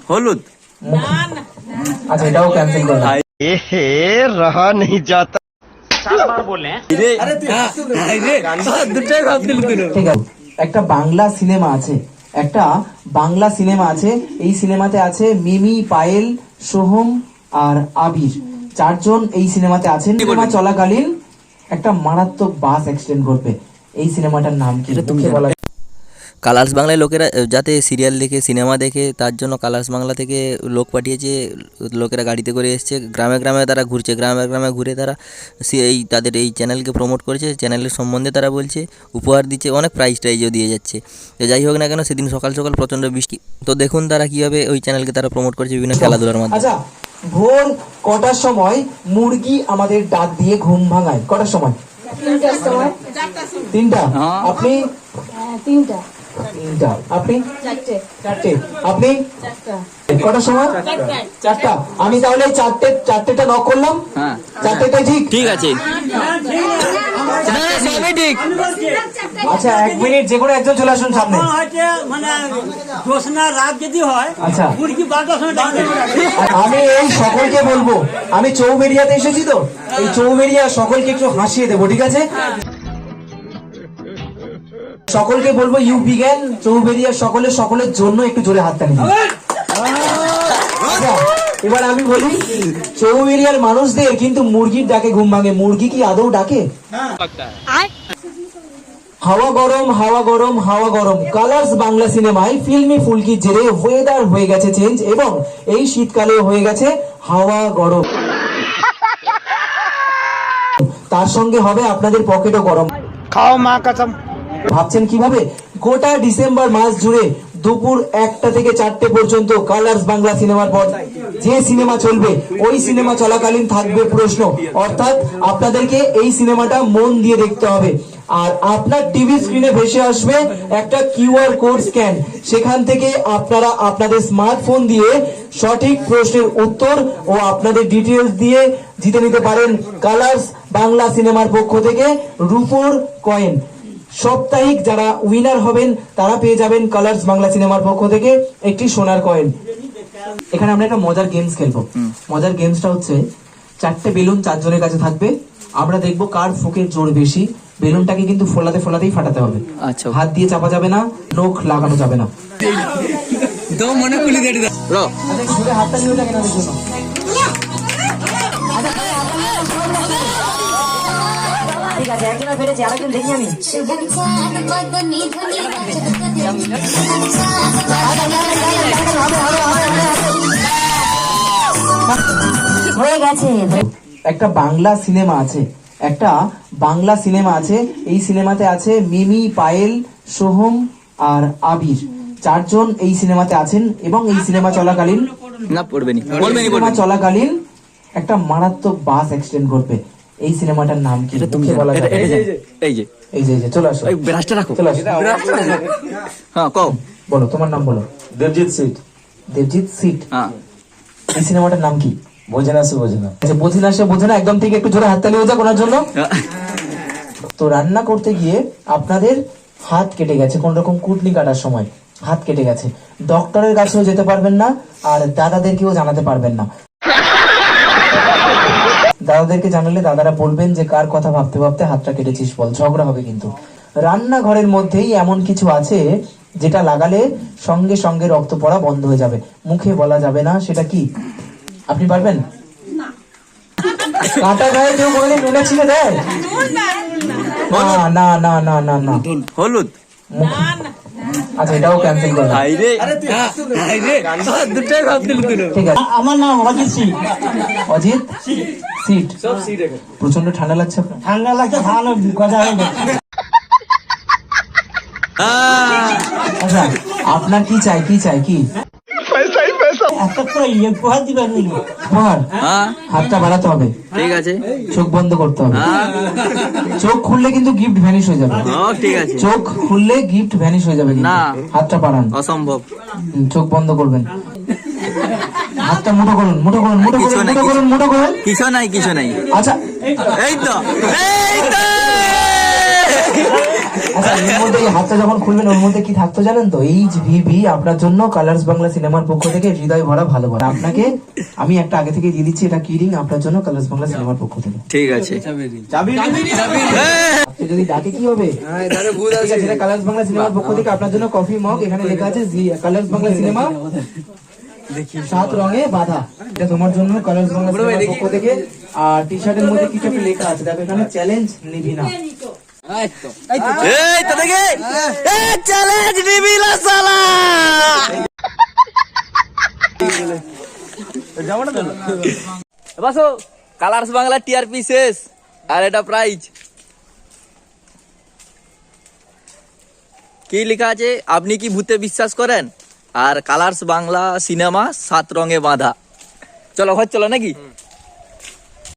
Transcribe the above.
হলুদ। আচ্ছা এটাও ক্যান্সেল করো। এহে রহা নেই যাতা। ঠিক আছে, একটা বাংলা সিনেমা আছে, একটা বাংলা সিনেমা আছে। এই সিনেমাতে আছে মিমি, পায়েল, সোহম আর আবির, চারজন এই সিনেমাতে আছেন। সিনেমা চলাকালীন একটা মারাত্মক বাস অ্যাক্সিডেন্ট ঘটবে। এই সিনেমাটার নাম কি? মুখে বলা কালার্স বাংলায় লোকেরা যাতে সিরিয়াল দেখে সিনেমা দেখে তার জন্য কালার্স বাংলা থেকে লোক পাঠিয়েছে। লোকেরা গাড়িতে করে এসছে, গ্রামে গ্রামে তারা ঘুরছে, গ্রামে গ্রামে ঘুরে তারা এই তাদের এই চ্যানেলকে প্রমোট করেছে, চ্যানেলের সম্বন্ধে তারা বলছে, উপহার দিচ্ছে, অনেক প্রাইজ টাইজও দিয়ে যাচ্ছে। তো যাই হোক না কেন, সেদিন সকাল সকাল প্রচণ্ড বৃষ্টি। তো দেখুন তারা কীভাবে ওই চ্যানেলকে তারা প্রমোট করেছে বিভিন্ন খেলাধুলার মাধ্যমে। আচ্ছা, ভোর কটার সময় মুরগি আমাদের ডাক দিয়ে ঘুম ভাঙায়? কটার সময়? 3টার সময়। 3টা। আপনি? 3টা। 3টা। আপনি? 4টে। আপনি? 4টা। কটার সময়? 4টা। আমি তাহলে চারটেটা নক করলাম। হ্যাঁ, চারটেটাই ঠিক? ঠিক আছে। ঠিক। আচ্ছা 1 মিনিট, যে কোনো একজন চলে আসুন সামনে। মানে দোষনা রাত যদি হয়, আচ্ছা মুরগি 12টার সময় ডাকবে। আমি এই সকলকে বলবো, আমি চৌবেরিয়াতে এসেছি, তো এই চৌবেরিয়া সকলকে একটু হাসিয়ে দেবো, ঠিক আছে? সকলকে বলবো ইউ বিজ্ঞান চৌবেরিয়া সকলের জন্য একটু জোরে হাততালি দিন। আচ্ছা, এবার আমি বলি, চৌবেরিয়ার মানুষদের কিন্তু মুরগির ডাকে ঘুম ভাঙে। মুরগি কি আদৌ ডাকে? হাওয়া গরম, হাওয়া গরম, হাওয়া গরম। কালার্স বাংলা সিনেমায় ফিল্মি ফুলকির জেরে ওয়েদার হয়ে গেছে চেঞ্জ, এবং এই শীতকালে হয়ে গেছে হাওয়া গরম। তার সঙ্গে হবে আপনাদের পকেটও গরম। খাও মা কসম। ভাবছেন কিভাবে? গোটা ডিসেম্বর মাস জুড়ে দুপুর 1টা থেকে 4টে পর্যন্ত কালার্স বাংলা সিনেমার পর্দায় যে সিনেমা চলবে, ওই সিনেমা চলাকালীন থাকবে প্রশ্ন, অর্থাৎ আপনাদেরকে এই সিনেমাটা মন দিয়ে দেখতে হবে। আর আপনার টিভি স্ক্রিনে ভেসে আসবে একটা কিউআর কোড স্ক্যান, সেখান থেকে আপনারা আপনাদের স্মার্টফোন দিয়ে সঠিক প্রশ্নের উত্তর ও আপনাদের ডিটেলস দিয়ে জিতে নিতে পারেন কালার্স বাংলা সিনেমার পক্ষ থেকে রূপোর কয়েন। সাপ্তাহিক যারা উইনার হবেন তারা পেয়ে যাবেন কালার্স বাংলা সিনেমার পক্ষ থেকে একটি সোনার কয়েন। এখানে আমরা একটা মজার গেমস খেলবো। মজার গেমসটা হচ্ছে, 4টে বেলুন 4 জনের কাছে থাকবে। আমরা দেখবো কার ফুকের জোর বেশি। বেলুনটাকে কিন্তু ফোলাতেই ফাটাতে হবে। আচ্ছা, হাত দিয়ে চাপা যাবে না, নখ লাগানো যাবে না। মনে খুলে দিয়ে দাও। হাতটা নিয়ে ওটা কেনার জন্য ঠিক আছে, একজনের ফেটেছে, আরেকজন দেখি আমি। হয়ে গেছে। একটা বাংলা সিনেমা আছে, একটা বাংলা সিনেমা আছে। এই সিনেমাতে আছে মিমি, পায়েল, সোহম আর আবির, চারজন এই সিনেমাতে আছেন। এবং এই সিনেমা চলাকালীন সিনেমা চলাকালীন একটা মারাত্মক বাস অ্যাক্সিডেন্ট ঘটবে। এই সিনেমাটার নাম কি? মুখে বলা যাবে। এই যে চলে আসো, ব্রাশটা রাখো। চলে আসো। হ্যাঁ, কও। বলো, তোমার নাম বলো। দেবজিৎ সিট। দেবজিৎ সিট। হ্যাঁ। এই সিনেমাটার নাম কি? বোঝে না সে বোঝে না। আচ্ছা, বোঝে না, একদম ঠিক। একটু জোরে হাততালি হয়ে যাক ওনার জন্য। তো রান্না করতে গিয়ে আপনাদের হাত কেটে গেছে, কোন রকম কুটনি কাটার সময় হাত কেটে গেছে। ডক্টরের কাছেও যেতে পারবেন না, আর দাদাদেরকেও জানাতে পারবেন না। দাদাদেরকে জানালে দাদারা বলবেন যে কার কথা ভাবতে ভাবতে হাতটা কেটেছিস বল, ঝগড়া হবে কিন্তু। রান্নাঘরের মধ্যেই এমন কিছু আছে যেটা লাগালে সঙ্গে সঙ্গে রক্ত পড়া বন্ধ হয়ে যাবে, মুখে বলা যাবে না, সেটা কি? আপনি পারবেন? কাঁটা গায়ে কেউ বলে নুনে ছিঁড়ে দেয়? না না না না না, হলুদ। আচ্ছা এটাও ক্যান্সেল করলাম। ঠিক আছে, আমার নাম অজিত সিং। অজিত সিট। প্রচন্ড ঠান্ডা লাগছে আপনার? ঠান্ডা লাগছে, ভালো গজা হয়ে গেছে। আচ্ছা, আপনার কি চাই? কি এত করে উপহার দিবেন? উপহার? হাতটা বাড়াতে হবে, ঠিক আছে। চোখ বন্ধ করতে হবে। চোখ খুললে কিন্তু গিফট ভ্যানিশ হয়ে যাবে। ঠিক আছে। চোখ খুললে গিফট ভ্যানিশ হয়ে যাবে কিন্তু। না। হাতটা বাড়ান। অসম্ভব। চোখ বন্ধ করবেন। হাতটা মুঠো করুন। কিছু নাই। আচ্ছা, এই তো আচ্ছা, এর মধ্যে এই হাতটা যখন খুলবেন ওর মধ্যে কি থাকতো জানেন তো? HVV আপনার জন্য কালার্স বাংলা সিনেমার পক্ষ থেকে হৃদয় ভরা ভালোবাসা। আপনাকে আমি একটা আগে থেকে দিয়ে দিচ্ছি, এটা কি রিং আপনার জন্য কালার্স বাংলা সিনেমার পক্ষ থেকে। ঠিক আছে আপনি যদি ডাকে কি হবে? ঠিক আছে, এটা কালার্স বাংলা সিনেমার পক্ষ থেকে আপনার জন্য কফি মগ, এখানে লেখা আছে কালার্স বাংলা সিনেমা 7 রঙে বাঁধা। এটা তোমার জন্য কালার্স বাংলা সিনেমার পক্ষ থেকে। আর টি শার্টের মধ্যে কিছু একটা লেখা আছে, দেখো এখানে চ্যালেঞ্জ নিবি না। এই তো দেখে চ্যালেঞ্জ নিবি না শালা। বাসো কালার্স বাংলা টিআরপি শেষ, আর এটা প্রাইজ কি লেখা আছে? আপনি কি ভূতে বিশ্বাস করেন? আর কালার্স বাংলা সিনেমা 7 রঙে বাঁধা। চলো ঘর চলো নাকি?